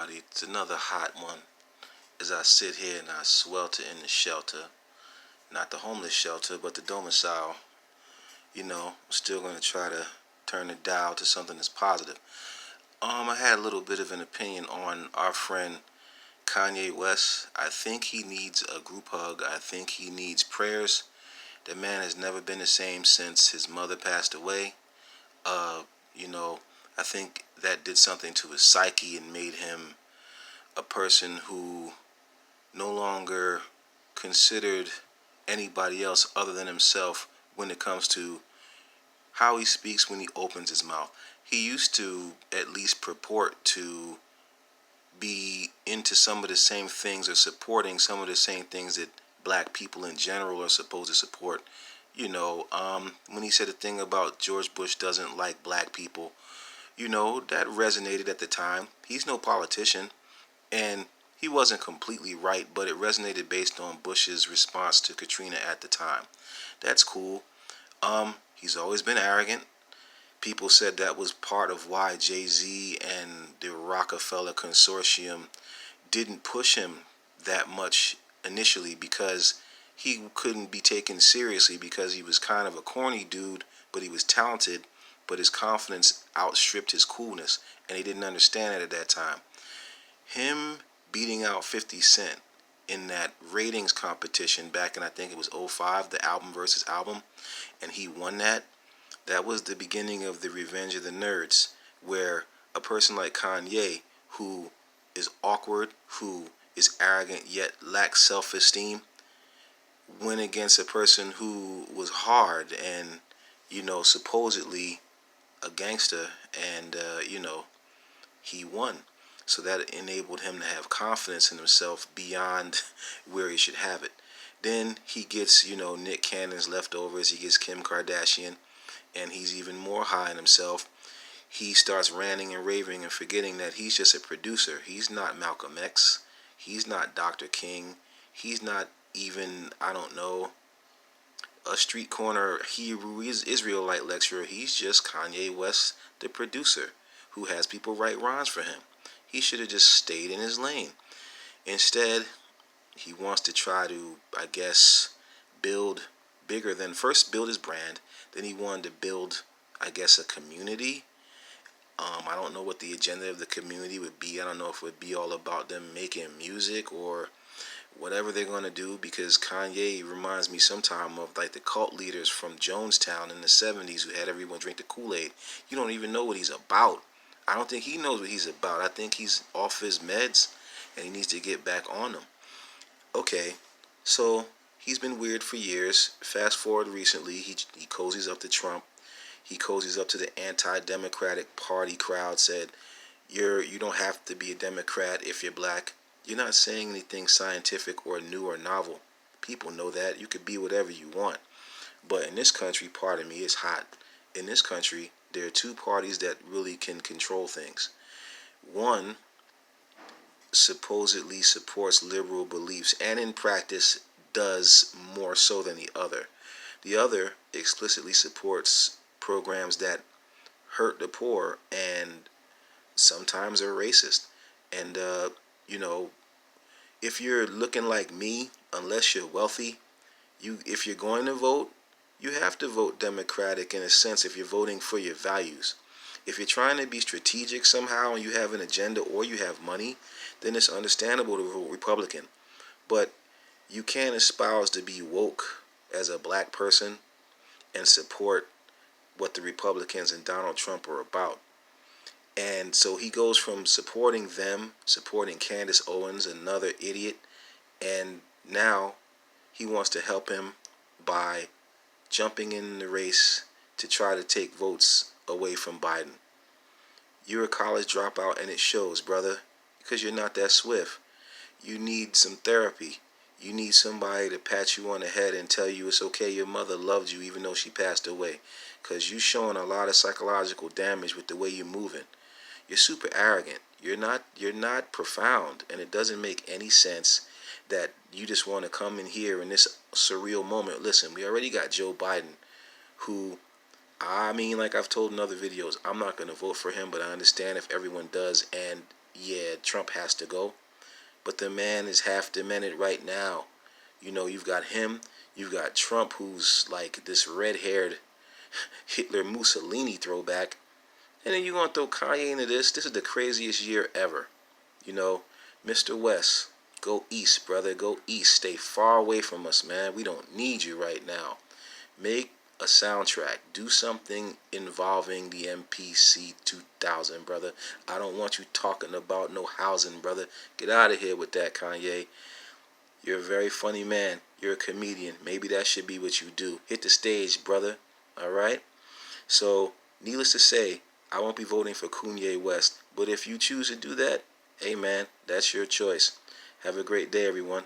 everybody. It's another hot one as I sit here and I swelter in the shelter. Not the homeless shelter, but the domicile. I'm still going to try to turn the dial to something that's positive. I had a little bit of an opinion on our friend Kanye West. I think he needs a group hug. I think he needs prayers. The man has never been the same since his mother passed away. Uh, you know, I think that did something to his psyche and made him a person who no longer considered anybody else other than himself when it comes to how he speaks when he opens his mouth. He used to at least purport to be into some of the same things or supporting some of the same things that black people in general are supposed to support. When he said a thing about George Bush doesn't like black people, that resonated at the time. He's no politician, and he wasn't completely right, but it resonated based on Bush's response to Katrina at the time. That's cool. He's always been arrogant. People said that was part of why Jay-Z and the Rockefeller Consortium didn't push him that much initially, because he couldn't be taken seriously because he was kind of a corny dude, but he was talented, but his confidence outstripped his coolness, and he didn't understand it at that time. Him beating out 50 Cent in that ratings competition back in, I think it was '05, the album versus album, and he won that. That was the beginning of the Revenge of the Nerds, where a person like Kanye, who is awkward, who is arrogant yet lacks self-esteem, went against a person who was hard and, supposedly a gangster, and, he won. So that enabled him to have confidence in himself beyond where he should have it. Then he gets, Nick Cannon's leftovers, he gets Kim Kardashian, and he's even more high in himself. He starts ranting and raving and forgetting that he's just a producer. He's not Malcolm X. He's not Dr. King. He's not even, I don't know, a street corner Hebrew Israelite lecturer. He's just Kanye West, the producer, who has people write rhymes for him. He should have just stayed in his lane. Instead, he wants to try to, I guess, build bigger than, first build his brand, then he wanted to build, I guess, a community. I don't know what the agenda of the community would be. I don't know if it would be all about them making music or whatever they're going to do, because Kanye reminds me sometime of like the cult leaders from Jonestown in the 70s who had everyone drink the Kool-Aid. You don't even know what he's about. I don't think he knows what he's about. I think he's off his meds and he needs to get back on them. Okay, so he's been weird for years. Fast forward recently, he cozies up to Trump. He cozies up to the anti-Democratic Party crowd, said, you don't have to be a Democrat if you're black. You're not saying anything scientific or new or novel. People know that. You could be whatever you want. But in this country, pardon me, it's hot. In this country, there are two parties that really can control things. One supposedly supports liberal beliefs and in practice does more so than the other. The other explicitly supports programs that hurt the poor and sometimes are racist. And, if you're looking like me, unless you're wealthy, if you're going to vote, you have to vote Democratic in a sense if you're voting for your values. If you're trying to be strategic somehow and you have an agenda or you have money, then it's understandable to vote Republican. But you can't espouse to be woke as a black person and support what the Republicans and Donald Trump are about. And so he goes from supporting them, supporting Candace Owens, another idiot, and now he wants to help him by jumping in the race to try to take votes away from Biden. You're a college dropout and it shows, brother, because you're not that swift. You need some therapy. You need somebody to pat you on the head and tell you it's okay, your mother loved you even though she passed away. Because you're showing a lot of psychological damage with the way you're moving. You're super arrogant. You're not profound, and it doesn't make any sense that you just want to come in here in this surreal moment. Listen, we already got Joe Biden, who, like I've told in other videos, I'm not going to vote for him, but I understand if everyone does, and yeah, Trump has to go. But the man is half demented right now. You know, you've got him, you've got Trump, who's like this red-haired Hitler Mussolini throwback, and then you're gonna throw Kanye into this. This is the craziest year ever. You know, Mr. West, go east, brother. Go east. Stay far away from us, man. We don't need you right now. Make a soundtrack. Do something involving the MPC 2000, brother. I don't want you talking about no housing, brother. Get out of here with that, Kanye. You're a very funny man. You're a comedian. Maybe that should be what you do. Hit the stage, brother. All right? So, needless to say, I won't be voting for Kanye West. But if you choose to do that, hey man, that's your choice. Have a great day, everyone.